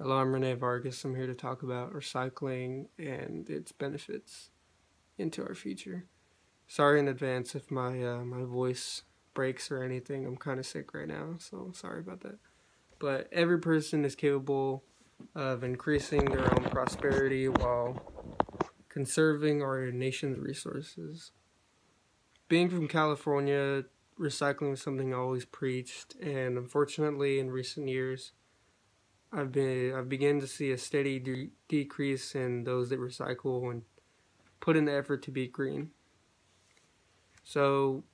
Hello, I'm Renee Vargas. I'm here to talk about recycling and its benefits into our future. Sorry in advance if my voice breaks or anything. I'm kind of sick right now, so sorry about that. But every person is capable of increasing their own prosperity while conserving our nation's resources. Being from California, recycling was something I always preached, and unfortunately, in recent years, I've begun to see a steady decrease in those that recycle and put in the effort to be green. So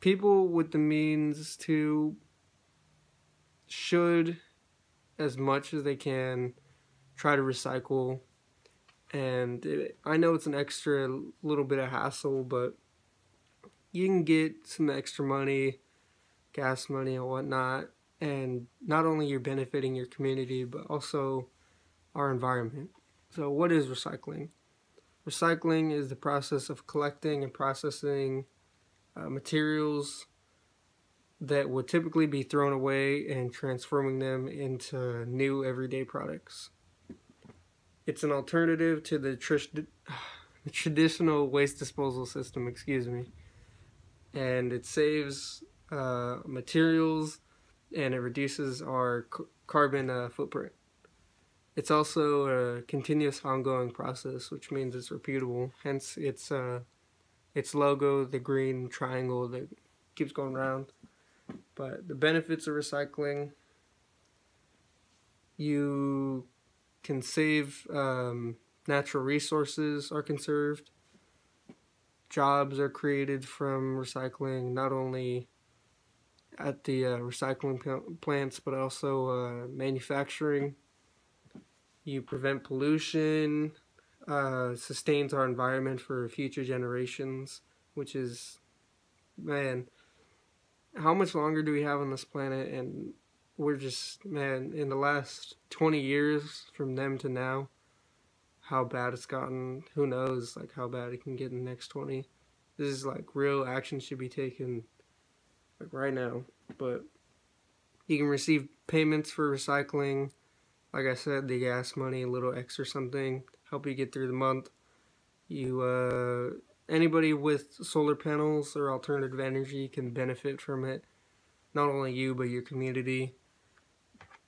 people with the means to should, as much as they can, try to recycle. And I know it's an extra little bit of hassle, but you can get some extra money, gas money and whatnot, and not only you're benefiting your community, but also our environment. So what is recycling? Recycling is the process of collecting and processing materials that would typically be thrown away and transforming them into new everyday products. It's an alternative to the traditional waste disposal system, and it saves materials and it reduces our carbon footprint. It's also a continuous ongoing process, which means it's repeatable. Hence, its logo, the green triangle that keeps going around. But the benefits of recycling: you can save, natural resources are conserved. Jobs are created from recycling, not only at the recycling plants, but also manufacturing. You prevent pollution, sustains our environment for future generations, which is, man, how much longer do we have on this planet? And we're just, man, in the last 20 years from them to now, how bad it's gotten. Who knows, like, how bad it can get in the next 20. This is like real action should be taken like right now. But you can receive payments for recycling. Like I said, the gas money, a little extra something, help you get through the month. Anybody with solar panels or alternative energy can benefit from it. Not only you, but your community.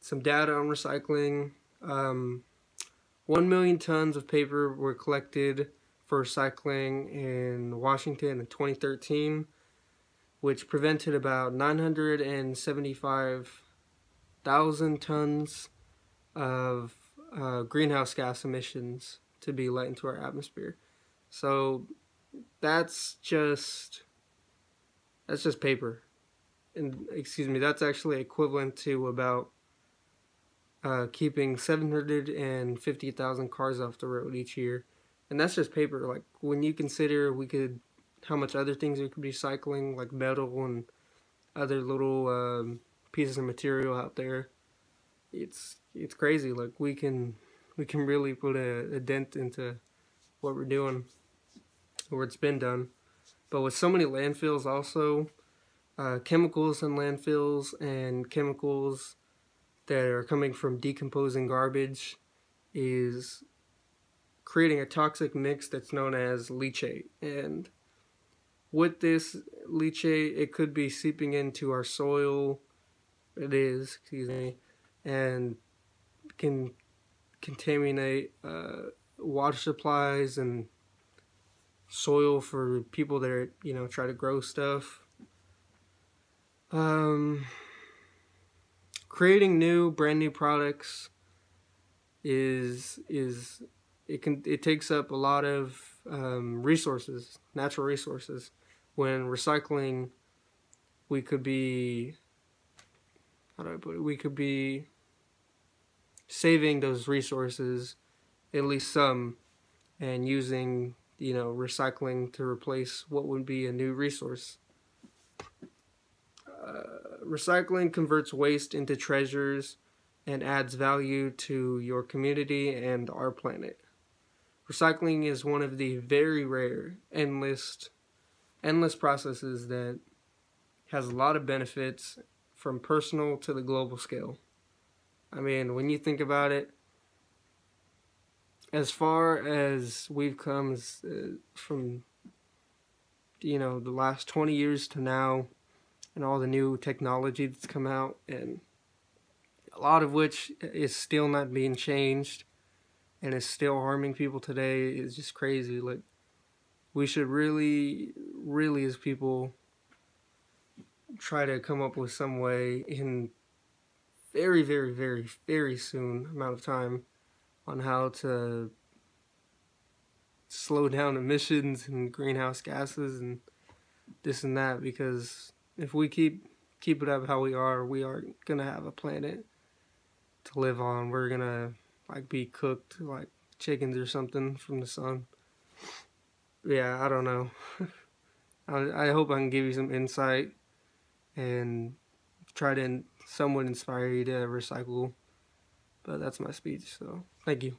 Some data on recycling. 1 million tons of paper were collected for recycling in Washington in 2013, which prevented about 975,000 tons of greenhouse gas emissions to be let into our atmosphere. So that's just paper, and that's actually equivalent to about keeping 750,000 cars off the road each year, and that's just paper. Like, when you consider how much other things we could be recycling, like metal and other little pieces of material out there, it's crazy. Like, we can really put a dent into what we're doing, or it's been done. But with so many landfills also, chemicals in landfills and chemicals that are coming from decomposing garbage is creating a toxic mix that's known as leachate. And with this leachate, it could be seeping into our soil. It is, and can contaminate water supplies and soil for people that are, try to grow stuff. Creating brand new products it takes up a lot of resources, natural resources. When recycling, we could be, we could be saving those resources, at least some, and using, recycling to replace what would be a new resource. Recycling converts waste into treasures and adds value to your community and our planet. Recycling is one of the very rare, endless processes that has a lot of benefits from personal to the global scale. I mean, when you think about it, as far as we've come from, you know, the last 20 years to now, and all the new technology that's come out, and a lot of which is still not being changed and is still harming people today, is just crazy. Like, we should really, really, as people, try to come up with some way in very, very, very, very soon amount of time on how to slow down emissions and greenhouse gases and this and that, because if we keep it up how we aren't gonna have a planet to live on. We're gonna like be cooked like chickens or something from the sun. Yeah, I don't know. I hope I can give you some insight and try to somewhat inspire you to recycle. But that's my speech, so thank you.